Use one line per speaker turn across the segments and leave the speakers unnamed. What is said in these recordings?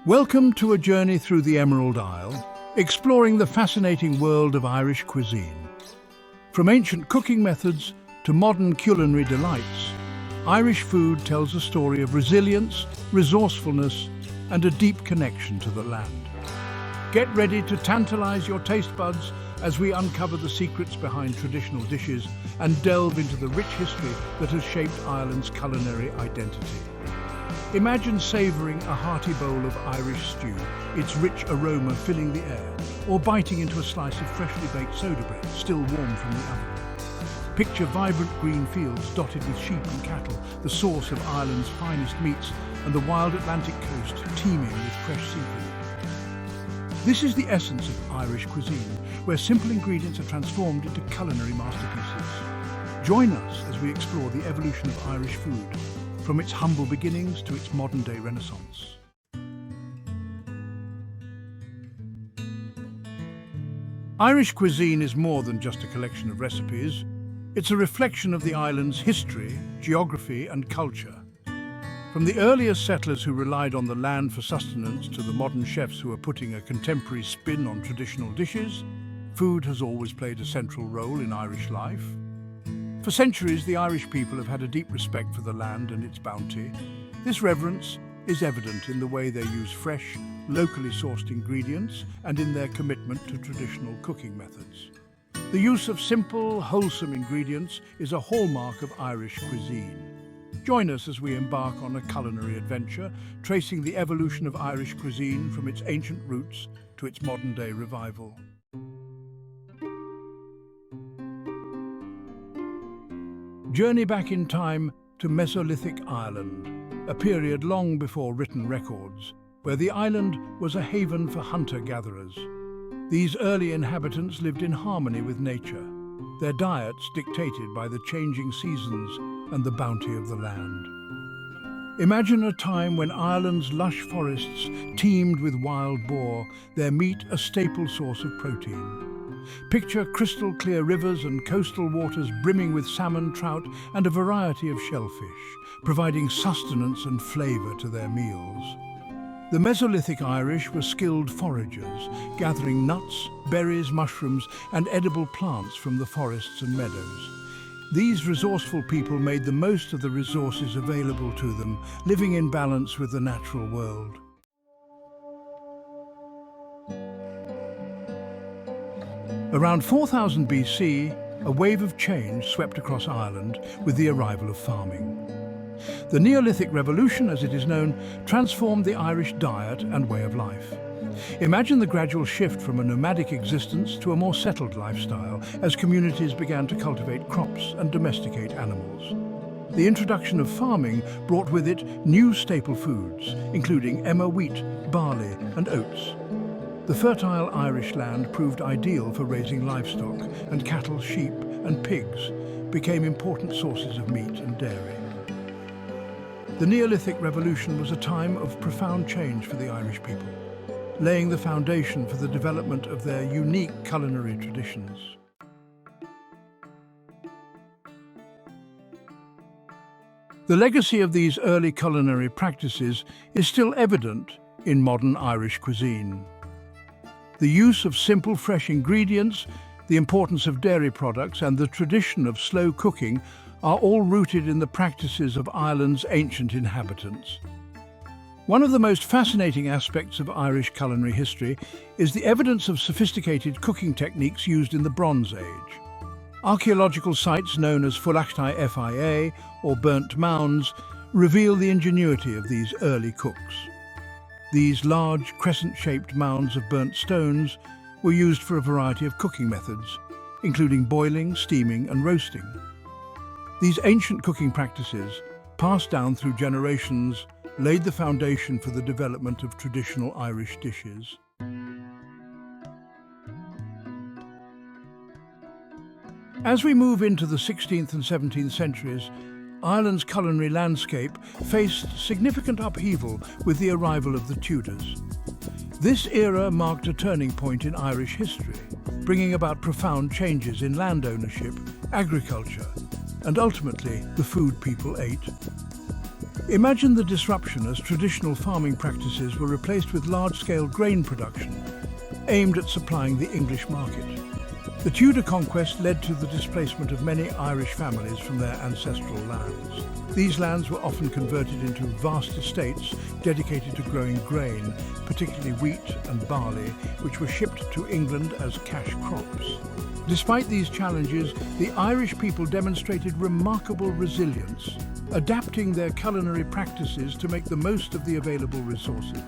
Welcome to a journey through the Emerald Isle, exploring the fascinating world of Irish cuisine. From ancient cooking methods to modern culinary delights, Irish food tells a story of resilience, resourcefulness, and a deep connection to the land. Get ready to tantalize your taste buds as we uncover the secrets behind traditional dishes and delve into the rich history that has shaped Ireland's culinary identity. Imagine savouring a hearty bowl of Irish stew, its rich aroma filling the air, or biting into a slice of freshly baked soda bread, still warm from the oven. Picture vibrant green fields dotted with sheep and cattle, the source of Ireland's finest meats, and the wild Atlantic coast teeming with fresh seafood. This is the essence of Irish cuisine, where simple ingredients are transformed into culinary masterpieces. Join us as we explore the evolution of Irish food, from its humble beginnings to its modern-day renaissance. Irish cuisine is more than just a collection of recipes. It's a reflection of the island's history, geography, and culture. From the earliest settlers who relied on the land for sustenance to the modern chefs who are putting a contemporary spin on traditional dishes, food has always played a central role in Irish life. For centuries, the Irish people have had a deep respect for the land and its bounty. This reverence is evident in the way they use fresh, locally sourced ingredients and in their commitment to traditional cooking methods. The use of simple, wholesome ingredients is a hallmark of Irish cuisine. Join us as we embark on a culinary adventure, tracing the evolution of Irish cuisine from its ancient roots to its modern-day revival. Journey back in time to Mesolithic Ireland, a period long before written records, where the island was a haven for hunter-gatherers. These early inhabitants lived in harmony with nature, their diets dictated by the changing seasons and the bounty of the land. Imagine a time when Ireland's lush forests teemed with wild boar, their meat a staple source of protein. Picture crystal-clear rivers and coastal waters brimming with salmon, trout, and a variety of shellfish, providing sustenance and flavour to their meals. The Mesolithic Irish were skilled foragers, gathering nuts, berries, mushrooms, and edible plants from the forests and meadows. These resourceful people made the most of the resources available to them, living in balance with the natural world. Around 4000 BC, a wave of change swept across Ireland with the arrival of farming. The Neolithic Revolution, as it is known, transformed the Irish diet and way of life. Imagine the gradual shift from a nomadic existence to a more settled lifestyle as communities began to cultivate crops and domesticate animals. The introduction of farming brought with it new staple foods, including emmer wheat, barley, and oats. The fertile Irish land proved ideal for raising livestock, and cattle, sheep, and pigs became important sources of meat and dairy. The Neolithic Revolution was a time of profound change for the Irish people, laying the foundation for the development of their unique culinary traditions. The legacy of these early culinary practices is still evident in modern Irish cuisine. The use of simple, fresh ingredients, the importance of dairy products, and the tradition of slow cooking are all rooted in the practices of Ireland's ancient inhabitants. One of the most fascinating aspects of Irish culinary history is the evidence of sophisticated cooking techniques used in the Bronze Age. Archaeological sites known as Fullachtai Fia, or burnt mounds, reveal the ingenuity of these early cooks. These large, crescent-shaped mounds of burnt stones were used for a variety of cooking methods, including boiling, steaming, and roasting. These ancient cooking practices, passed down through generations, laid the foundation for the development of traditional Irish dishes. As we move into the 16th and 17th centuries, Ireland's culinary landscape faced significant upheaval with the arrival of the Tudors. This era marked a turning point in Irish history, bringing about profound changes in land ownership, agriculture, and ultimately the food people ate. Imagine the disruption as traditional farming practices were replaced with large-scale grain production, aimed at supplying the English market. The Tudor conquest led to the displacement of many Irish families from their ancestral lands. These lands were often converted into vast estates dedicated to growing grain, particularly wheat and barley, which were shipped to England as cash crops. Despite these challenges, the Irish people demonstrated remarkable resilience, adapting their culinary practices to make the most of the available resources.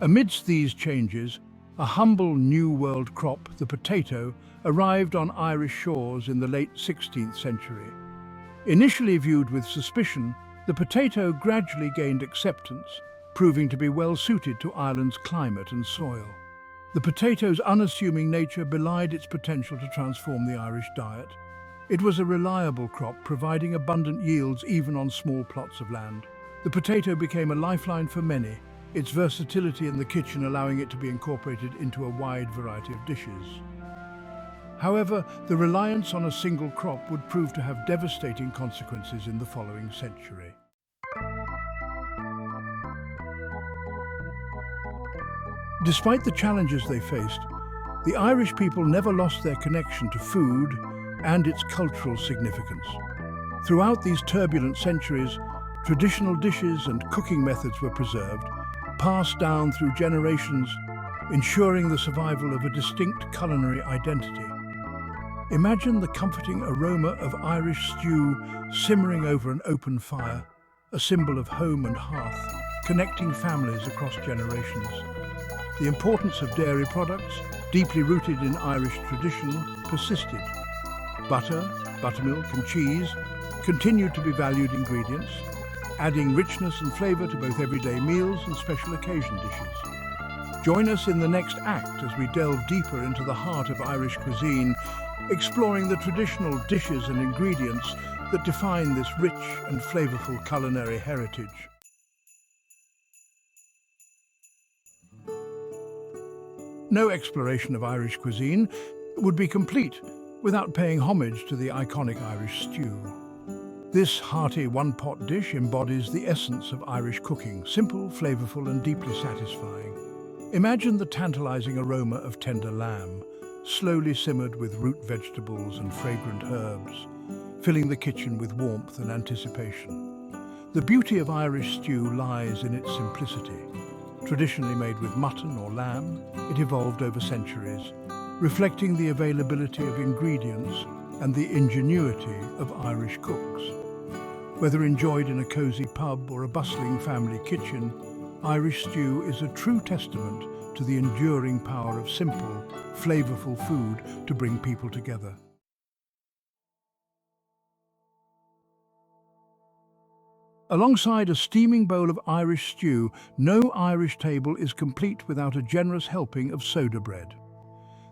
Amidst these changes, a humble New World crop, the potato, arrived on Irish shores in the late 16th century. Initially viewed with suspicion, the potato gradually gained acceptance, proving to be well suited to Ireland's climate and soil. The potato's unassuming nature belied its potential to transform the Irish diet. It was a reliable crop, providing abundant yields even on small plots of land. The potato became a lifeline for many, its versatility in the kitchen allowing it to be incorporated into a wide variety of dishes. However, the reliance on a single crop would prove to have devastating consequences in the following century. Despite the challenges they faced, the Irish people never lost their connection to food and its cultural significance. Throughout these turbulent centuries, traditional dishes and cooking methods were preserved, passed down through generations, ensuring the survival of a distinct culinary identity. Imagine the comforting aroma of Irish stew simmering over an open fire, a symbol of home and hearth, connecting families across generations. The importance of dairy products, deeply rooted in Irish tradition, persisted. Butter, buttermilk and cheese continued to be valued ingredients, adding richness and flavour to both everyday meals and special occasion dishes. Join us in the next act as we delve deeper into the heart of Irish cuisine, exploring the traditional dishes and ingredients that define this rich and flavourful culinary heritage. No exploration of Irish cuisine would be complete without paying homage to the iconic Irish stew. This hearty one-pot dish embodies the essence of Irish cooking, simple, flavourful and deeply satisfying. Imagine the tantalising aroma of tender lamb, slowly simmered with root vegetables and fragrant herbs, filling the kitchen with warmth and anticipation. The beauty of Irish stew lies in its simplicity. Traditionally made with mutton or lamb, it evolved over centuries, reflecting the availability of ingredients and the ingenuity of Irish cooks. Whether enjoyed in a cosy pub or a bustling family kitchen, Irish stew is a true testament to the enduring power of simple, flavourful food to bring people together. Alongside a steaming bowl of Irish stew, no Irish table is complete without a generous helping of soda bread.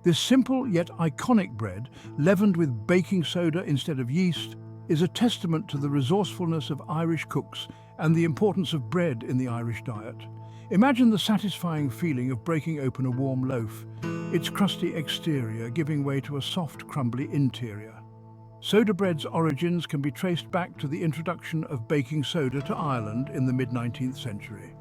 This simple yet iconic bread, leavened with baking soda instead of yeast, is a testament to the resourcefulness of Irish cooks and the importance of bread in the Irish diet. Imagine the satisfying feeling of breaking open a warm loaf, its crusty exterior giving way to a soft, crumbly interior. Soda bread's origins can be traced back to the introduction of baking soda to Ireland in the mid-19th century.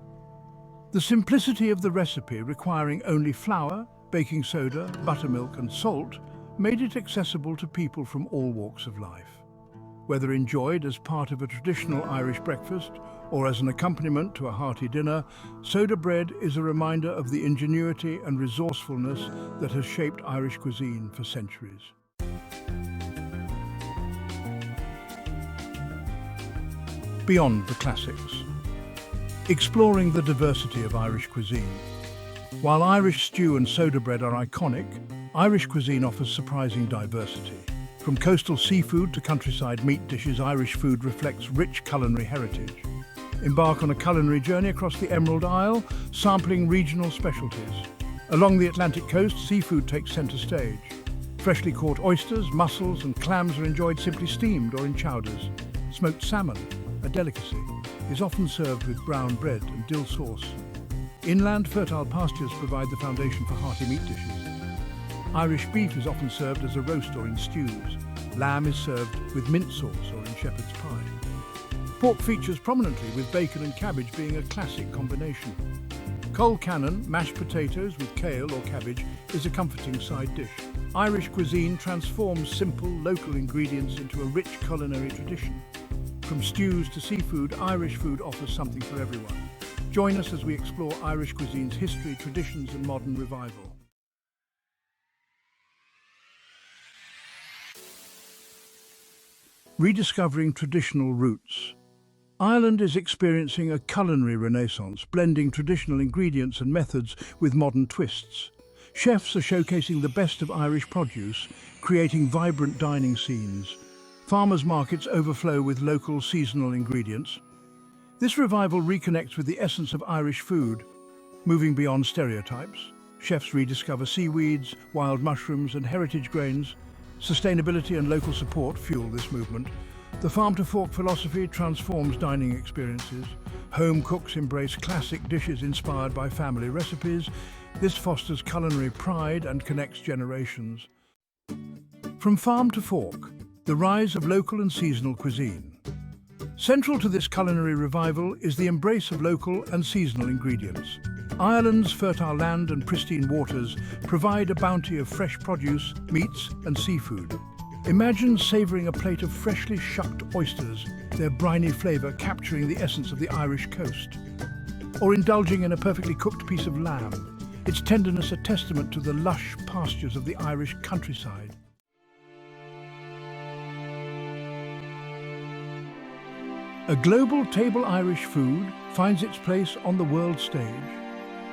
The simplicity of the recipe, requiring only flour, baking soda, buttermilk and salt, made it accessible to people from all walks of life. Whether enjoyed as part of a traditional Irish breakfast or as an accompaniment to a hearty dinner, soda bread is a reminder of the ingenuity and resourcefulness that has shaped Irish cuisine for centuries. Beyond the classics. Exploring the diversity of Irish cuisine. While Irish stew and soda bread are iconic, Irish cuisine offers surprising diversity. From coastal seafood to countryside meat dishes, Irish food reflects rich culinary heritage. Embark on a culinary journey across the Emerald Isle, sampling regional specialties. Along the Atlantic coast, seafood takes centre stage. Freshly caught oysters, mussels and clams are enjoyed simply steamed or in chowders. Smoked salmon, a delicacy, is often served with brown bread and dill sauce. Inland fertile pastures provide the foundation for hearty meat dishes. Irish beef is often served as a roast or in stews. Lamb is served with mint sauce or in shepherd's pie. Pork features prominently, with bacon and cabbage being a classic combination. Cold cannon, mashed potatoes with kale or cabbage, is a comforting side dish. Irish cuisine transforms simple, local ingredients into a rich culinary tradition. From stews to seafood, Irish food offers something for everyone. Join us as we explore Irish cuisine's history, traditions, and modern revival. Rediscovering traditional roots. Ireland is experiencing a culinary renaissance, blending traditional ingredients and methods with modern twists. Chefs are showcasing the best of Irish produce, creating vibrant dining scenes. Farmers' markets overflow with local seasonal ingredients. This revival reconnects with the essence of Irish food, moving beyond stereotypes. Chefs rediscover seaweeds, wild mushrooms, and heritage grains. Sustainability and local support fuel this movement. The farm-to-fork philosophy transforms dining experiences. Home cooks embrace classic dishes inspired by family recipes. This fosters culinary pride and connects generations. From farm to fork, the rise of local and seasonal cuisine. Central to this culinary revival is the embrace of local and seasonal ingredients. Ireland's fertile land and pristine waters provide a bounty of fresh produce, meats, and seafood. Imagine savouring a plate of freshly shucked oysters, their briny flavour capturing the essence of the Irish coast. Or indulging in a perfectly cooked piece of lamb, its tenderness a testament to the lush pastures of the Irish countryside. A global table Irish food finds its place on the world stage.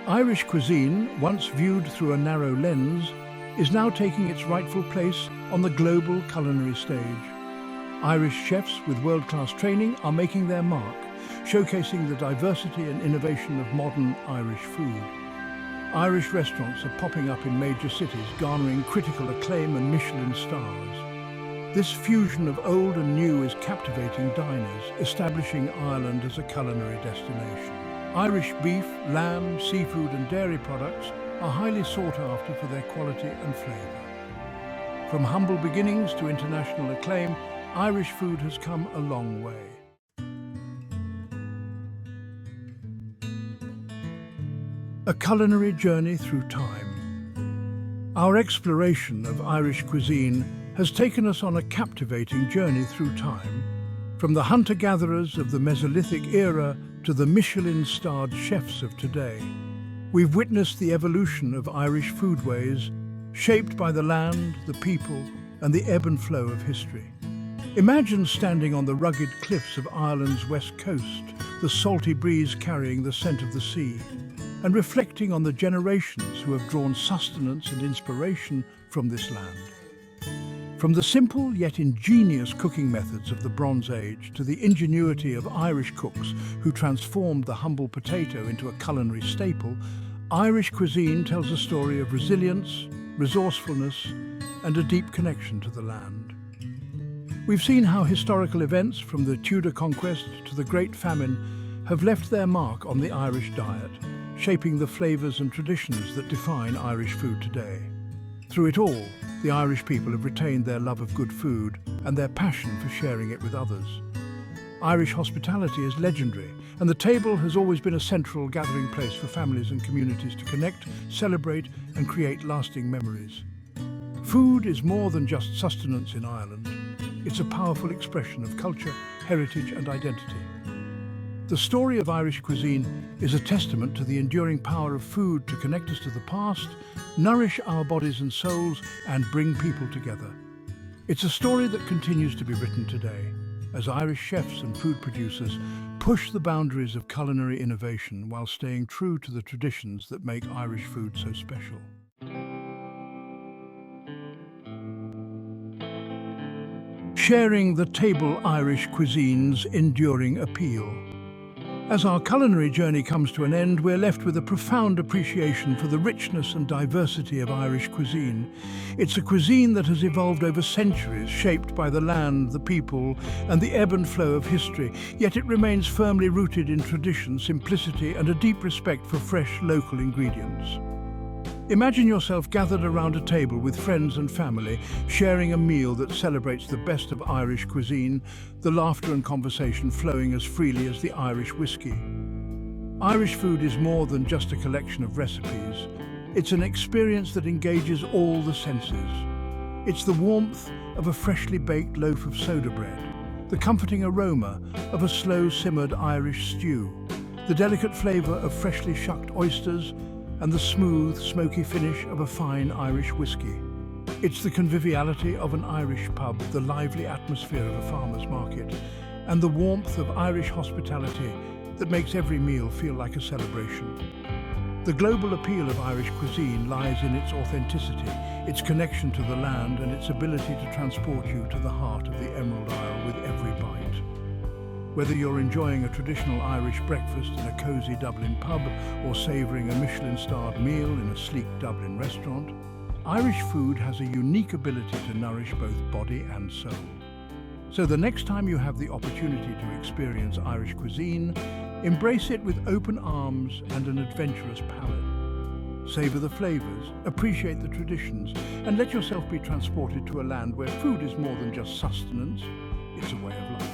Irish cuisine, once viewed through a narrow lens, is now taking its rightful place on the global culinary stage. Irish chefs with world-class training are making their mark, showcasing the diversity and innovation of modern Irish food. Irish restaurants are popping up in major cities, garnering critical acclaim and Michelin stars. This fusion of old and new is captivating diners, establishing Ireland as a culinary destination. Irish beef, lamb, seafood and dairy products are highly sought after for their quality and flavour. From humble beginnings to international acclaim, Irish food has come a long way. A culinary journey through time. Our exploration of Irish cuisine has taken us on a captivating journey through time, from the hunter-gatherers of the Mesolithic era to the Michelin-starred chefs of today. We've witnessed the evolution of Irish foodways, shaped by the land, the people, and the ebb and flow of history. Imagine standing on the rugged cliffs of Ireland's west coast, the salty breeze carrying the scent of the sea, and reflecting on the generations who have drawn sustenance and inspiration from this land. From the simple yet ingenious cooking methods of the Bronze Age to the ingenuity of Irish cooks who transformed the humble potato into a culinary staple, Irish cuisine tells a story of resilience, resourcefulness, and a deep connection to the land. We've seen how historical events, from the Tudor conquest to the Great Famine, have left their mark on the Irish diet, shaping the flavours and traditions that define Irish food today. Through it all, the Irish people have retained their love of good food and their passion for sharing it with others. Irish hospitality is legendary, and the table has always been a central gathering place for families and communities to connect, celebrate, and create lasting memories. Food is more than just sustenance in Ireland. It's a powerful expression of culture, heritage, and identity. The story of Irish cuisine is a testament to the enduring power of food to connect us to the past, nourish our bodies and souls, and bring people together. It's a story that continues to be written today, as Irish chefs and food producers push the boundaries of culinary innovation while staying true to the traditions that make Irish food so special. Sharing the table Irish cuisine's enduring appeal. As our culinary journey comes to an end, we're left with a profound appreciation for the richness and diversity of Irish cuisine. It's a cuisine that has evolved over centuries, shaped by the land, the people, and the ebb and flow of history, yet it remains firmly rooted in tradition, simplicity, and a deep respect for fresh local ingredients. Imagine yourself gathered around a table with friends and family, sharing a meal that celebrates the best of Irish cuisine, the laughter and conversation flowing as freely as the Irish whiskey. Irish food is more than just a collection of recipes. It's an experience that engages all the senses. It's the warmth of a freshly baked loaf of soda bread, the comforting aroma of a slow-simmered Irish stew, the delicate flavour of freshly shucked oysters, and the smooth, smoky finish of a fine Irish whiskey. It's the conviviality of an Irish pub, the lively atmosphere of a farmer's market, and the warmth of Irish hospitality that makes every meal feel like a celebration. The global appeal of Irish cuisine lies in its authenticity, its connection to the land, and its ability to transport you to the heart of the Emerald Isle with every bite. Whether you're enjoying a traditional Irish breakfast in a cosy Dublin pub or savouring a Michelin-starred meal in a sleek Dublin restaurant, Irish food has a unique ability to nourish both body and soul. So the next time you have the opportunity to experience Irish cuisine, embrace it with open arms and an adventurous palate. Savour the flavours, appreciate the traditions, and let yourself be transported to a land where food is more than just sustenance, it's a way of life.